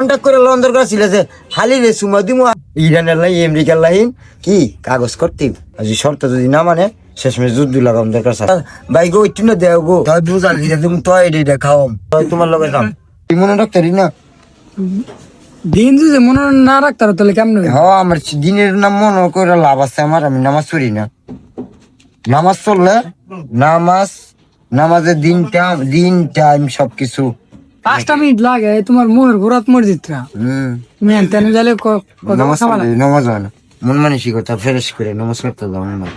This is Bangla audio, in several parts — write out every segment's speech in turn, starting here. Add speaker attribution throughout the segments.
Speaker 1: কন্টাক্ট করে লন দরকার ছিল যে খালি রে সুমা দিমু ইরানের লাইন আমেরিকার লাইন কি কাগজ করতে আজি শর্ত যদি না মানে শেষমেশ যুদ্ধ লাগাম দরকার স্যার ভাই গো একটু না দেও গো তাই বুঝাল দিতে তুমি তো এটা খাওয়াম তাই তোমার লগে যাম তুই মনে রাখতারি না
Speaker 2: দিন যদি মনে না রাখতার তাহলে কেমন হবে?
Speaker 1: হ্যাঁ আমার দিনের নাম মনে করে লাভ আছে আমার আমি নামাজ পড়ি না নামাজ পড়লে নামাজের দিন টাইম সবকিছু
Speaker 2: 5টা মিনিট লাগে তোমার মোহের ঘোরাত মসজিদটা তুমি তেন যাইলে
Speaker 1: নামাজ হয় না মন মানসিকতা ফ্রেশ করে নামাজ করতে যাও না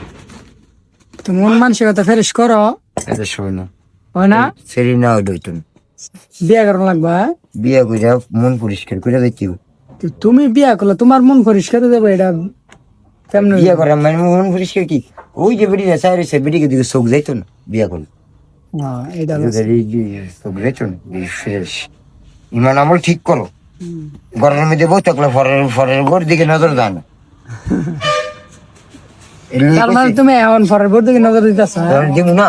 Speaker 2: তো মন মানসিকতা ফেরেশ করো
Speaker 1: এটা শোয় না
Speaker 2: হয় না
Speaker 1: সেরি না ওই তুমি
Speaker 2: বিয়া করানো লাগবে হ্যাঁ?
Speaker 1: বিয়ে করে মন পরিষ্কার করে দিচ্ছি
Speaker 2: তো তুমি বিয়া করলে তোমার মন পরিষ্কার হয়ে যাবে এটা কেমন হবে?
Speaker 1: বিয়ে করা মানে মন পরিষ্কার কি ওই যে বেড়ি চাই রয়েছে বেড়িকে দিকে চোখ যাইতো না বিয়ে করলে
Speaker 2: হ্যাঁ, এটা হলো।
Speaker 1: চোখ যাইতো না ফ্রেশ ইমান আমল ঠিক করো ঘরের মধ্যে বই থাকলে ফরের ঘর দিকে নজর দেয় না
Speaker 2: তার মানে তুমি এখন ফরের বোর্ড দিকে নজর দিতেছ
Speaker 1: দিব না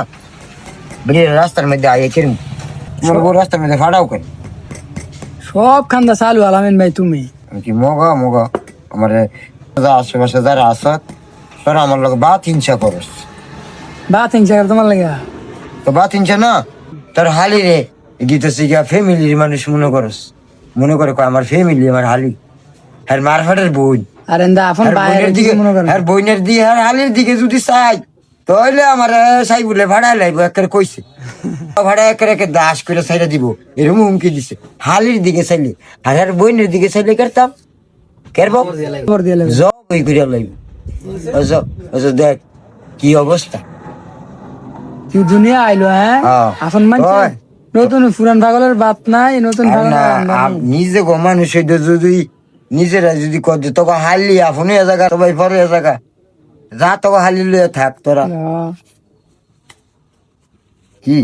Speaker 1: বেড়ি রাস্তার মধ্যে আগে কেরম তোমার বউ রাস্তার মধ্যে ফাড়াও কেন
Speaker 2: সব খান্দা চালু আলামিন ভাই তুমি
Speaker 1: কি মগা আমার আশেপাশে যারা আসত তারা আমার লোক বাত হিংসা করস
Speaker 2: বাত হিংসা করে তোমার লাগে
Speaker 1: তো বাত হিংসা না তোর হালি রে গীত শিখা ফ্যামিলির মানুষ মনে করে কয় আমার ফ্যামিলি আমার হালি আর মারফাটের বই
Speaker 2: আর এন্দা এখন বাইরের দিকে মনে করেন
Speaker 1: আর বইনের দিয়ে আর হালির দিকে যদি চাই তাহলে আমার সাই বলে ভাড়ায় লাইব একের কইছে ভাড়া একে দাস করে সাইডে দিব এরকম হুমকি দিছে হালির দিকে চাইলে আর বইনের দিকে চাইলে করতাম কেরব
Speaker 2: খবর দিয়ে লাগবে
Speaker 1: জব ওই করে লাইব দেখ কি অবস্থা
Speaker 2: তুই দুনিয়া আইলো হ্যাঁ
Speaker 1: হ্যাঁ।
Speaker 2: এখন মানছে
Speaker 1: ওই।
Speaker 2: নতুন পুরান পাগলের বাত নাই নতুন
Speaker 1: আর
Speaker 2: পাগল
Speaker 1: না নিজে গো মানুষ হইতো যদি নিজেরা যদি করতে তোকে হারলি আপনি এ জায়গা সবাই পরে এ জায়গা যা তোকে হারলি লইয়া থাক তোরা কি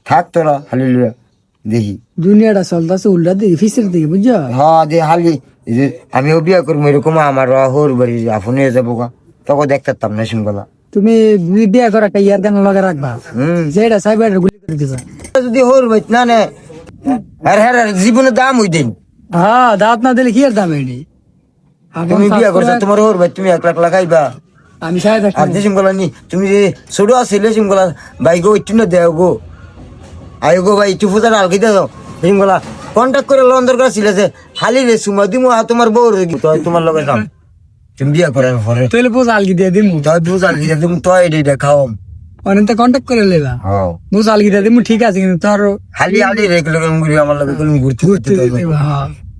Speaker 1: থাক তোরা হারলি লইয়া দেখি
Speaker 2: দুনিয়াটা চলতেছে উল্টা দিকে ফিসের দিকে বুঝছো
Speaker 1: হ্যাঁ দে হারলি আমিও বিয়া করবো এরকম আমার হোর বাড়ি আপনি যাবো গা তোকে দেখতাম না শুনগলা
Speaker 2: তুমি বিয়ে করা একটা ইয়ার গান লগে রাখবা যেটা চাইবে এটা গুলি করে দিবা
Speaker 1: যদি হোর বাইত না নে হ্যাঁ জীবনের দাম হই দিন
Speaker 2: হ্যাঁ দাঁত না দিলে কি আর দাম এটি
Speaker 1: তুমি বিয়া করছো তোমার হোর ভাই তুমি 1 লাখ লাগাইবা
Speaker 2: আমি সাহেব
Speaker 1: আর দেশিম গলা নি তুমি যে ছোট আছে লেসিম গলা ভাই গো একটু না দেও গো আয় গো ভাই একটু ফুটার আলকি দাও দেশিম গলা কন্টাক্ট করে লন দরকার ছিল যে খালি রে সুমা দিমু তোমার বউ রে তোমার লগে যাম তুমি বিয়া করার পরে
Speaker 2: তুই বুঝ আলগি দিয়ে দিমু
Speaker 1: তাই বুঝাল দিতে তুমি তো এটা খাওয়াম
Speaker 2: অনেক কন্ট্যাক্ট করে লেবা
Speaker 1: হ্যাঁ
Speaker 2: বুঝ আলগি দিয়ে দিমু ঠিক আছে কিন্তু তোর
Speaker 1: খালি আলি রে আমার লগে ঘুরতে
Speaker 2: হ্যাঁ